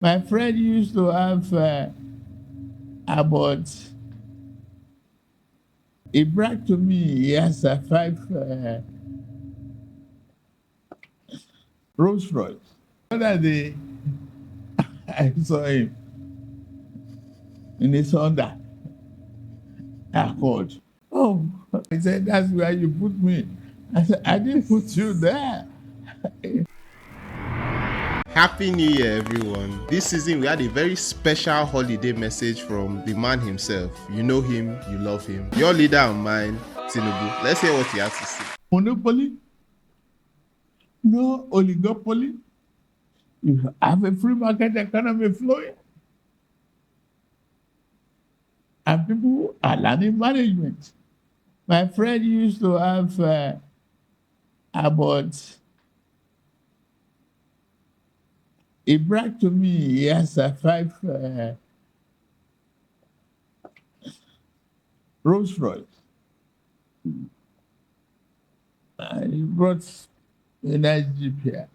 My friend used to have about, he bragged to me he has a 5 Rolls Royce. The other day, I saw him in his Honda Accord. Oh, he said, that's where you put me. I said, I didn't put you there. Happy New Year, everyone. This season, we had a very special holiday message from the man himself. You know him, you love him. Your leader and mine, Tinubu. Let's hear what he has to say. Monopoly, no oligopoly. You have a free market economy flowing. And people are learning management. My friend used to have about, he bragged to me he has a 5 Rolls Royce. He brought a nice Jeep here.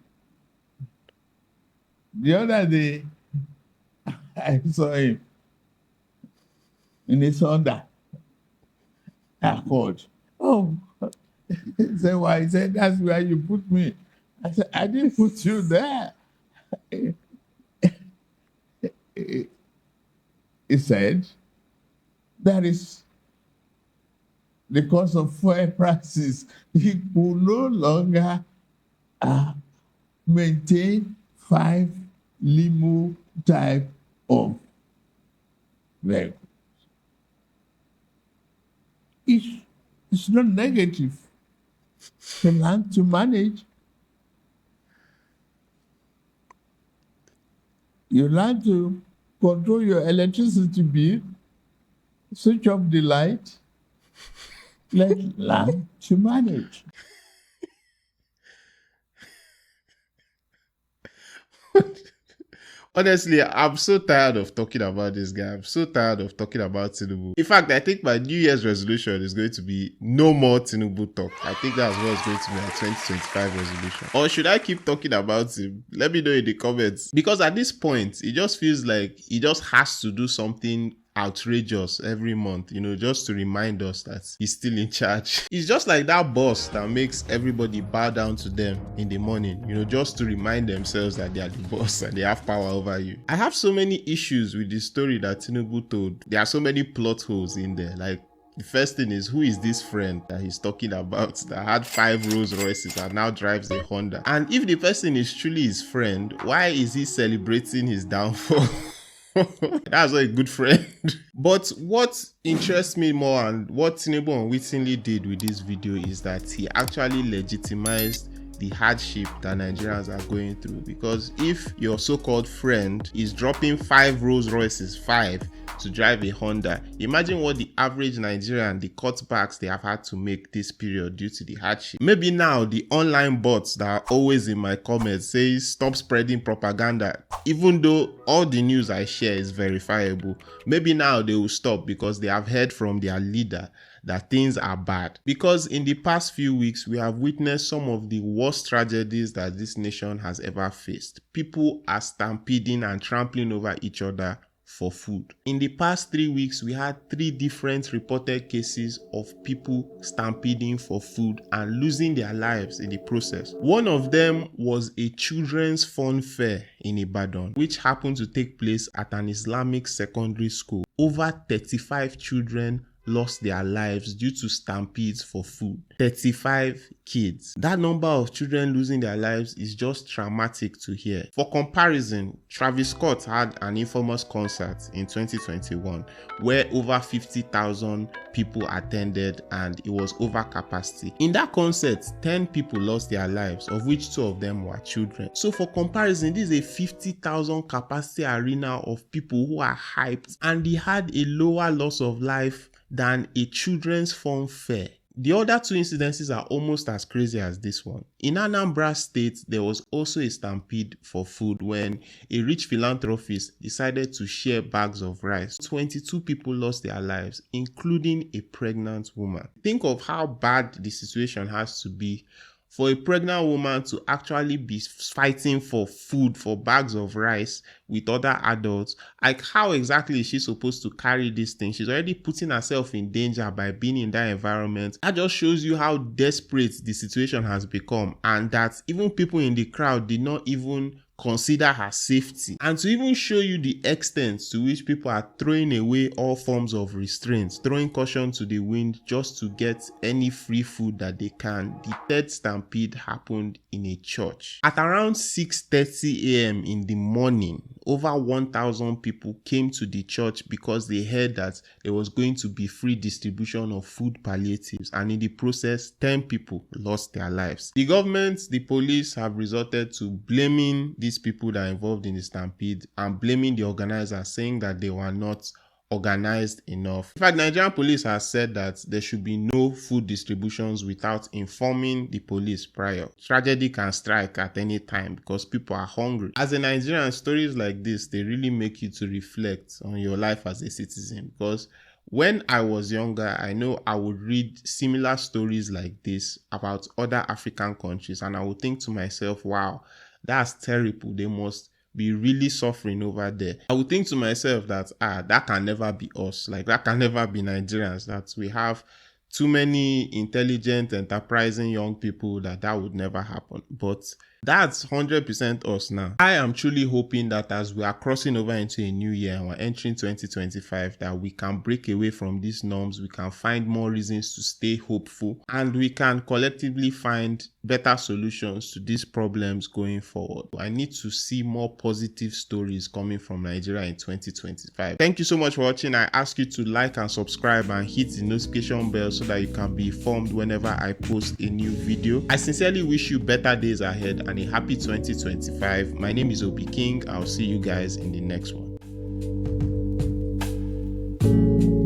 The other day, I saw him in his Honda Accord. Oh, he said, why? He said, that's where you put me. I said, I didn't put you there. He said, that is because of fuel prices. He could no longer maintain 5 limo type of vehicle. It's not negative. To learn to manage. You learn to control your electricity bill, switch off the light, learn to manage. Honestly, I'm so tired of talking about this guy. I'm so tired of talking about Tinubu. In fact, I think my New Year's resolution is going to be no more Tinubu talk. I think that's what's going to be my 2025 resolution. Or should I keep talking about him? Let me know in the comments. Because at this point, it just feels like he just has to do something outrageous every month, just to remind us that he's still in charge. It's just like that boss that makes everybody bow down to them in the morning, just to remind themselves that they are the boss and they have power over you. I have so many issues with the story that Tinubu told. There are so many plot holes in there. Like, the first thing is, who is this friend that he's talking about that had 5 Rolls Royces and now drives a Honda? And if the person is truly his friend, why is he celebrating his downfall? That's not a good friend. But what interests me more and what Tinubu unwittingly did with this video is that he actually legitimized the hardship that Nigerians are going through. Because if your so-called friend is dropping 5 Rolls Royces, 5, to drive a Honda, imagine what the average Nigerian, the cutbacks they have had to make this period due to the hardship. Maybe now the online bots that are always in my comments say stop spreading propaganda, even though all the news I share is verifiable. Maybe now they will stop because they have heard from their leader that things are bad. Because in the past few weeks, we have witnessed some of the worst tragedies that this nation has ever faced. People are stampeding and trampling over each other for food. In the past 3 weeks, we had 3 different reported cases of people stampeding for food and losing their lives in the process. One of them was a children's fun fair in Ibadan, which happened to take place at an Islamic secondary school. Over 35 children lost their lives due to stampedes for food. 35 kids. That number of children losing their lives is just traumatic to hear. For comparison, Travis Scott had an infamous concert in 2021 where over 50,000 people attended and it was over capacity. In that concert, 10 people lost their lives, of which 2 of them were children. So for comparison, this is a 50,000 capacity arena of people who are hyped, and they had a lower loss of life than a children's fun fair. The other 2 incidences are almost as crazy as this one. In Anambra State, there was also a stampede for food when a rich philanthropist decided to share bags of rice. 22 people lost their lives, including a pregnant woman. Think of how bad the situation has to be for a pregnant woman to actually be fighting for food, for bags of rice with other adults, like how exactly is she supposed to carry this thing? She's already putting herself in danger by being in that environment. That just shows you how desperate the situation has become, and that even people in the crowd did not even consider her safety. And to even show you the extent to which people are throwing away all forms of restraints, throwing caution to the wind just to get any free food that they can, the third stampede happened in a church. At around 6:30 a.m. in the morning, over 1,000 people came to the church because they heard that there was going to be free distribution of food palliatives, and in the process 10 people lost their lives. The government, the police have resorted to blaming these people that are involved in the stampede and blaming the organizers, saying that they were not organized enough. In fact, Nigerian police has said that there should be no food distributions without informing the police prior. Tragedy can strike at any time because people are hungry. As a Nigerian, stories like this, they really make you to reflect on your life as a citizen, because when I was younger, I know I would read similar stories like this about other African countries, and I would think to myself, wow, that's terrible. They must be really suffering over there. I would think to myself that that can never be us. Like, that can never be Nigerians. That we have too many intelligent, enterprising young people that would never happen. But that's 100% us now. I am truly hoping that as we are crossing over into a new year and we're entering 2025, that we can break away from these norms, we can find more reasons to stay hopeful, and we can collectively find better solutions to these problems going forward. I need to see more positive stories coming from Nigeria in 2025. Thank you so much for watching. I ask you to like and subscribe and hit the notification bell so that you can be informed whenever I post a new video. I sincerely wish you better days ahead and a happy 2025. My name is Obi King. I'll see you guys in the next one.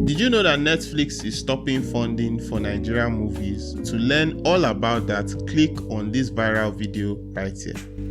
Did you know that Netflix is stopping funding for Nigerian movies? To learn all about that, click on this viral video right here.